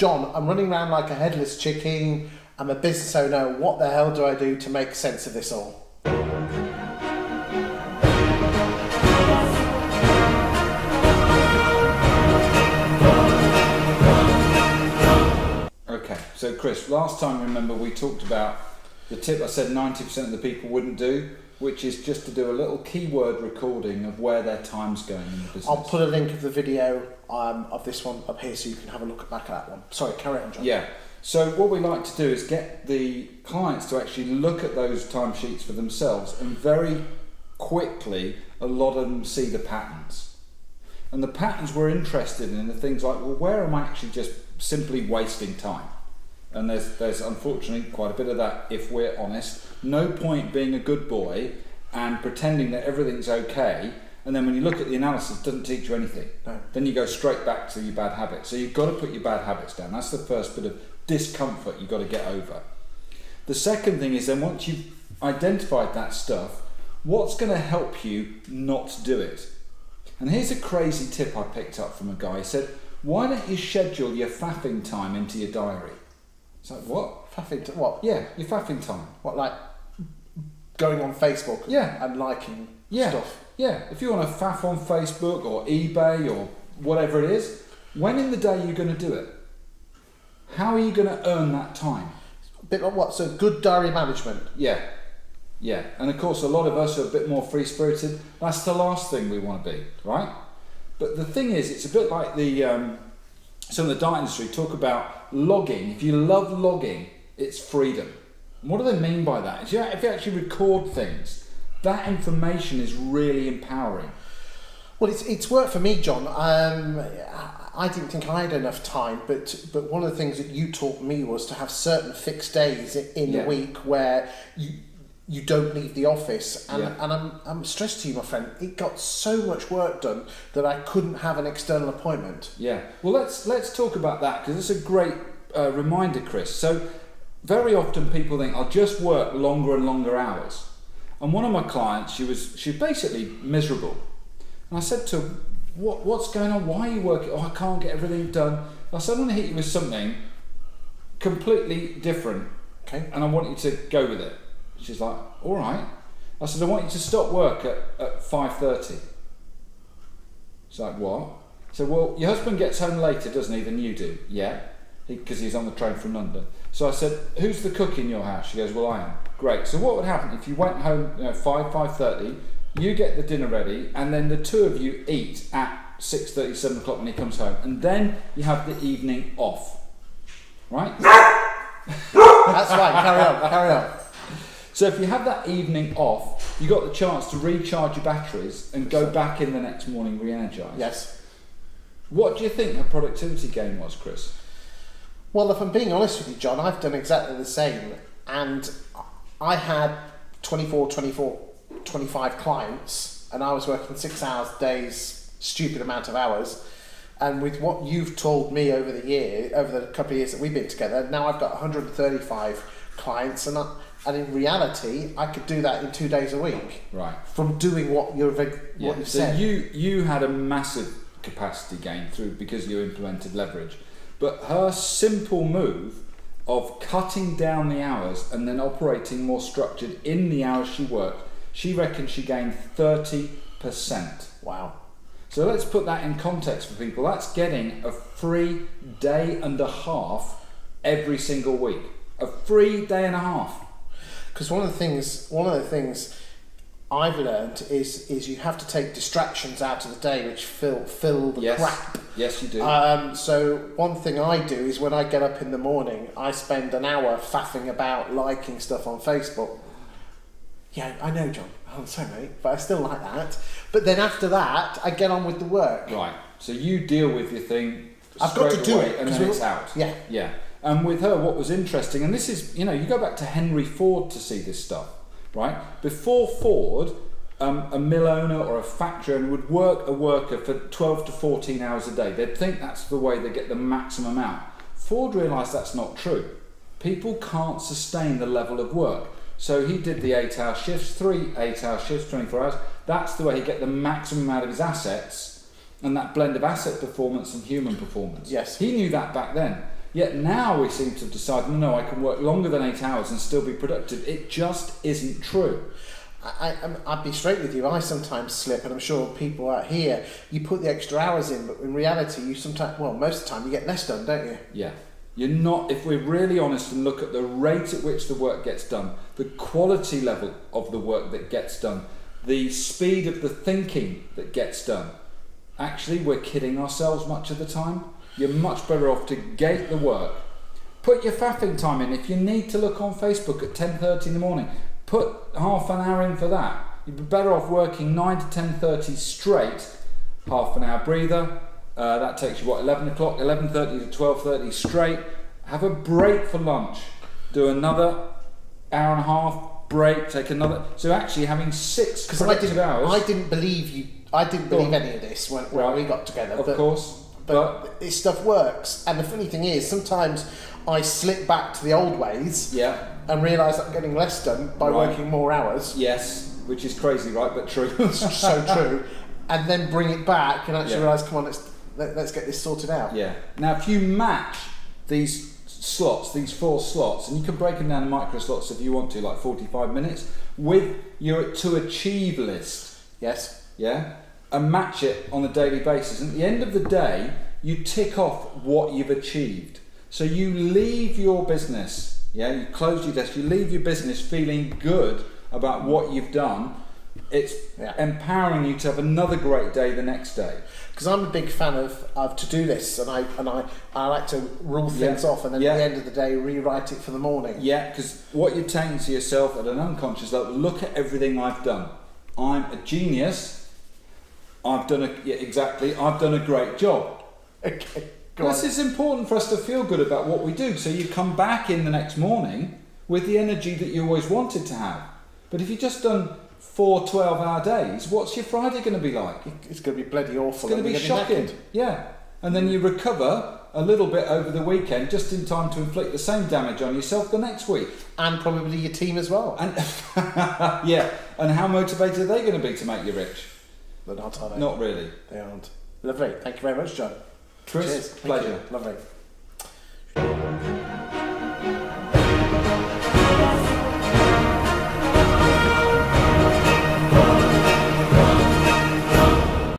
John, I'm running around like a headless chicken. I'm a business owner. What the hell do I do to make sense of this all? Okay, so Chris, last time, remember, we talked about the tip I said 90% of the people wouldn't do, which is just to do a little keyword recording of where their time's going in the business. I'll put a link of the video of this one up here so you can have a look back at that one. Sorry, carry on, John. Yeah, so what we like to do is get the clients to actually look at those timesheets for themselves, and very quickly a lot of them see the patterns. And the patterns we're interested in are things like, well, where am I actually just simply wasting time? And there's unfortunately quite a bit of that, if we're honest. No point being a good boy and pretending that everything's okay, and then when you look at the analysis, it doesn't teach you anything. No. Then you go straight back to your bad habits. So you've got to put your bad habits down. That's the first bit of discomfort you've got to get over. The second thing is then, once you've identified that stuff, what's going to help you not do it? And here's a crazy tip I picked up from a guy. He said, why don't you schedule your faffing time into your diary? It's like, what? Faffing to what? Yeah, your faffing time. What, like going on Facebook and liking stuff? Yeah, if you want to faff on Facebook or eBay or whatever it is, when in the day are you going to do it? How are you going to earn that time? A bit like what? So good diary management. Yeah. And of course, a lot of us are a bit more free-spirited. That's the last thing we want to be, right? But the thing is, it's a bit like some of the diet industry talk about logging. If you love logging, it's freedom. And what do they mean by that? If you actually record things, that information is really empowering. Well, it's worked for me, John. I didn't think I had enough time, but one of the things that you taught me was to have certain fixed days in the week where you don't leave the office, and I'm stressed to you, my friend. It got so much work done that I couldn't have an external appointment. Yeah. Well, let's talk about that, because it's a great reminder, Chris. So very often people think, I'll just work longer and longer hours. And one of my clients, she was basically miserable. And I said to her, what's going on? Why are you working? Oh, I can't get everything done. I said, I'm going to hit you with something completely different. Okay. And I want you to go with it. She's like, all right. I said, I want you to stop work at 5:30. She's like, what? I said, well, your husband gets home later, doesn't he, than you do? Yeah, because he's on the train from London. So I said, who's the cook in your house? She goes, well, I am. Great. So what would happen if you went home 5:30, you get the dinner ready, and then the two of you eat at 6:30, 7 o'clock when he comes home, and then you have the evening off, right? That's fine, carry on. So if you have that evening off, you got the chance to recharge your batteries and go back in the next morning re-energized. Yes. What do you think her productivity gain was, Chris? Well, if I'm being honest with you, John, I've done exactly the same. And I had 25 clients, and I was working 6 hours days, stupid amount of hours. And with what you've told me over the couple of years that we've been together, now I've got 135 clients, and in reality, I could do that in 2 days a week. Right. From doing what you so said. You had a massive capacity gain because you implemented leverage. But her simple move of cutting down the hours and then operating more structured in the hours she worked, she reckons she gained 30%. Wow. So let's put that in context for people. That's getting a free day and a half every single week. A free day and a half. Because one of the things I've learned is you have to take distractions out of the day which fill the crap. Yes, you do. So one thing I do is when I get up in the morning, I spend an hour faffing about liking stuff on Facebook. Yeah, I know, John. I'm sorry, mate, but I still like that. But then after that, I get on with the work. Right. So you deal with your thing. I've got to do it, and then it's out. Yeah. Yeah. And with her, what was interesting, and this is, you go back to Henry Ford to see this stuff, right? Before Ford, a mill owner or a factory owner would work a worker for 12 to 14 hours a day. They'd think that's the way they get the maximum out. Ford realised that's not true. People can't sustain the level of work. So he did the 8-hour shifts, 3 8-hour shifts, 24 hours. That's the way he get the maximum out of his assets, and that blend of asset performance and human performance. Yes. He knew that back then. Yet now we seem to have decided, no, I can work longer than 8 hours and still be productive. It just isn't true. I'd be straight with you. I sometimes slip, and I'm sure people out here, you put the extra hours in, but in reality, you sometimes, well, most of the time, you get less done, don't you? Yeah. You're not, if we're really honest and look at the rate at which the work gets done, the quality level of the work that gets done, the speed of the thinking that gets done, actually, we're kidding ourselves much of the time. You're much better off to gate the work. Put your faffing time in. If you need to look on Facebook at 10:30 in the morning, put half an hour in for that. You'd be better off working 9 to 10:30 straight, half an hour breather. That takes you, 11 o'clock, 11:30 to 12:30 straight. Have a break for lunch. Do another hour and a half break, take another. So actually having 6 productive hours. I didn't believe any of this when we got together. Of course. But this stuff works. And the funny thing is, sometimes I slip back to the old ways and realise I'm getting less done by working more hours. Yes, which is crazy, right? But true. So true. And then bring it back and actually realise, come on, let's get this sorted out. Yeah. Now, if you match these slots, these 4 slots, and you can break them down in micro slots if you want to, like 45 minutes, with your to achieve list. Yes. Yeah. And match it on a daily basis. And at the end of the day, you tick off what you've achieved. So you leave your business, you close your desk, you leave your business feeling good about what you've done. It's empowering you to have another great day the next day. Because I'm a big fan of to-do lists, and I like to rule things off, and then at the end of the day rewrite it for the morning. Yeah, because what you're saying to yourself at an unconscious level, look at everything I've done. I'm a genius. I've done a great job. Okay. This is important for us to feel good about what we do. So you come back in the next morning with the energy that you always wanted to have. But if you've just done 4 12-hour days, what's your Friday going to be like? It's going to be bloody awful. It's going to be shocking. Yeah. And then you recover a little bit over the weekend, just in time to inflict the same damage on yourself the next week. And probably your team as well. And and how motivated are they going to be to make you rich? They're not, are they? Not really. They aren't. Lovely. Thank you very much, John. Chris, pleasure. Lovely.